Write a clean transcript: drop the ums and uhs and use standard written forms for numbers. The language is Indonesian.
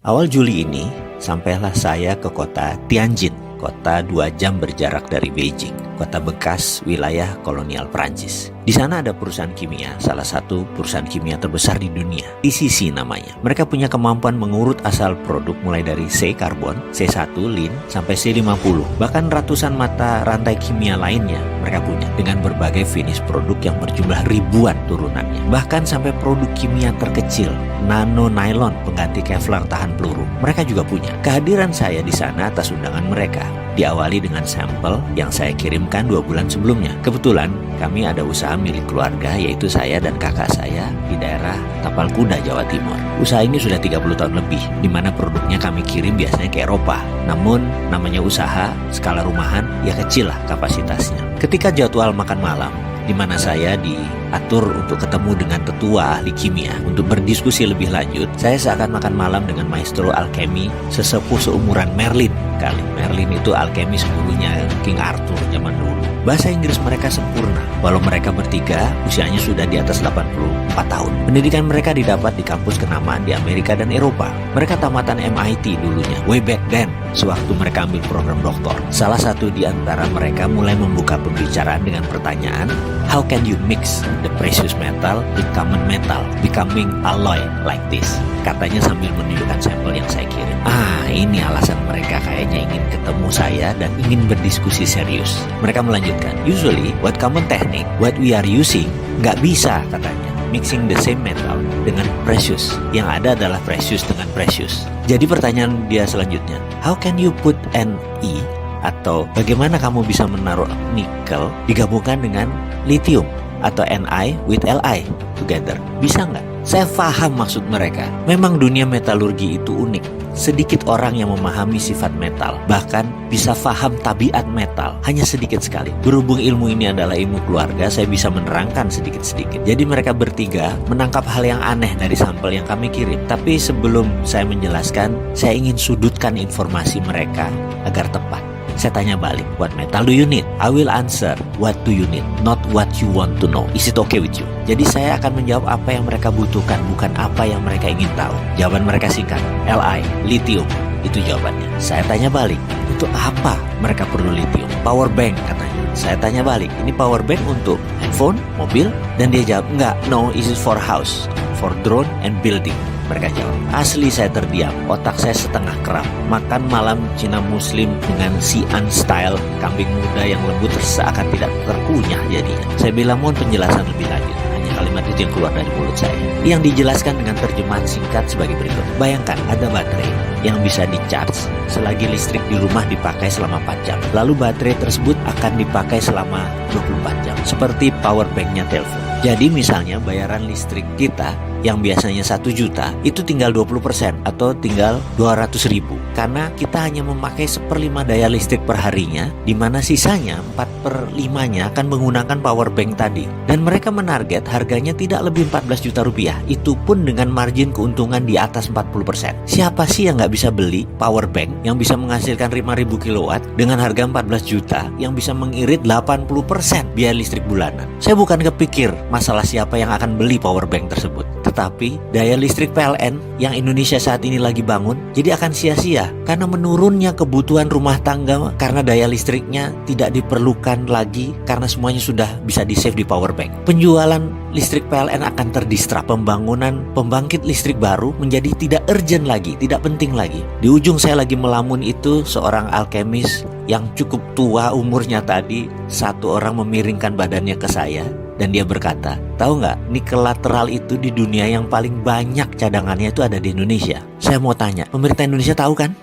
Awal Juli ini, sampailah saya ke kota Tianjin, kota 2 jam berjarak dari Beijing, kota bekas wilayah kolonial Prancis. Di sana ada perusahaan kimia, salah satu perusahaan kimia terbesar di dunia, TCC namanya. Mereka punya kemampuan mengurut asal produk mulai dari C-karbon, C1, lin, sampai C50. Bahkan ratusan mata rantai kimia lainnya mereka punya, dengan berbagai finish produk yang berjumlah ribuan turunannya. Bahkan sampai produk kimia terkecil, nano nylon pengganti Kevlar tahan peluru, mereka juga punya. Kehadiran saya di sana atas undangan mereka diawali dengan sampel yang saya kirimkan 2 bulan sebelumnya. Kebetulan kami ada usaha milik keluarga, yaitu saya dan kakak saya di daerah Tapal Kuda, Jawa Timur. Usaha ini sudah 30 tahun lebih, di mana produknya kami kirim biasanya ke Eropa. Namun namanya usaha skala rumahan, ya kecil lah kapasitasnya. Ketika jadwal makan malam, di mana saya diatur untuk ketemu dengan tetua ahli kimia untuk berdiskusi lebih lanjut, saya seakan makan malam dengan maestro alkemi sesepuh seumuran Merlin kali. Merlin itu alkemis gurunya King Arthur zaman dulu. Bahasa Inggris mereka sempurna, walau mereka bertiga usianya sudah di atas 84 tahun. Pendidikan mereka didapat di kampus kenamaan di Amerika dan Eropa. Mereka tamatan MIT dulunya, way back then, sewaktu mereka ambil program doktor. Salah satu di antara mereka mulai membuka pembicaraan dengan pertanyaan, how can you mix the precious metal with common metal, becoming alloy like this? Katanya sambil menunjukkan sampel yang saya kirim. Ini alasan mereka kayaknya ingin ketemu saya dan ingin berdiskusi serius. Mereka melanjutkan, usually what common technique, what we are using, nggak bisa katanya mixing the same metal dengan precious. Yang ada adalah precious dengan precious. Jadi pertanyaan dia selanjutnya, how can you put Ne atau bagaimana kamu bisa menaruh nikel digabungkan dengan lithium atau Ni with Li together? Bisa nggak? Saya paham maksud mereka. Memang dunia metalurgi itu unik. Sedikit orang yang memahami sifat metal, bahkan bisa paham tabiat metal, hanya sedikit sekali. Berhubung ilmu ini adalah ilmu keluarga, saya bisa menerangkan sedikit-sedikit. Jadi mereka bertiga menangkap hal yang aneh dari sampel yang kami kirim. Tapi sebelum saya menjelaskan, saya ingin sudutkan informasi mereka agar tepat. Saya tanya balik, what metal do you need? I will answer, what do you need? Not what you want to know. Is it okay with you? Jadi saya akan menjawab apa yang mereka butuhkan, bukan apa yang mereka ingin tahu. Jawaban mereka singkat, Li, lithium. Itu jawabannya. Saya tanya balik, untuk apa mereka perlu lithium? Power bank katanya. Saya tanya balik, ini power bank untuk handphone, mobil? Dan dia jawab, enggak, no, is it for house, for drone and building. Mereka jawab. Asli saya terdiam, otak saya setengah kram. Makan malam Cina Muslim dengan Xi'an style, kambing muda yang lembut seakan tidak terkunyah jadinya. Saya bilang mohon penjelasan lebih lanjut. Hanya kalimat itu yang keluar dari mulut saya, yang dijelaskan dengan terjemahan singkat sebagai berikut. Bayangkan ada baterai yang bisa di-charge selagi listrik di rumah dipakai selama 4 jam. Lalu baterai tersebut akan dipakai selama 24 jam, seperti power banknya telepon. Jadi misalnya bayaran listrik kita yang biasanya 1 juta itu tinggal 20% atau tinggal 200.000, karena kita hanya memakai 1/5 daya listrik per harinya, di mana sisanya 4/5-nya akan menggunakan power bank tadi. Dan mereka menarget harganya tidak lebih 14 juta rupiah, itu pun dengan margin keuntungan di atas 40%. Siapa sih yang nggak bisa beli power bank yang bisa menghasilkan 5.000 kilowatt dengan harga 14 juta yang bisa mengirit 80% biaya listrik bulanan? Saya bukan kepikir masalah siapa yang akan beli power bank tersebut, tetapi daya listrik PLN yang Indonesia saat ini lagi bangun jadi akan sia-sia karena menurunnya kebutuhan rumah tangga, karena daya listriknya tidak diperlukan lagi karena semuanya sudah bisa di-save di power bank. Penjualan listrik PLN akan terdistrap, pembangunan pembangkit listrik baru menjadi tidak urgent lagi, tidak penting lagi. Di ujung saya lagi melamun itu seorang alkemis yang cukup tua umurnya tadi, satu orang memiringkan badannya ke saya dan dia berkata, tahu nggak, nikel lateral itu di dunia yang paling banyak cadangannya itu ada di Indonesia. Saya mau tanya, pemerintah Indonesia tahu kan?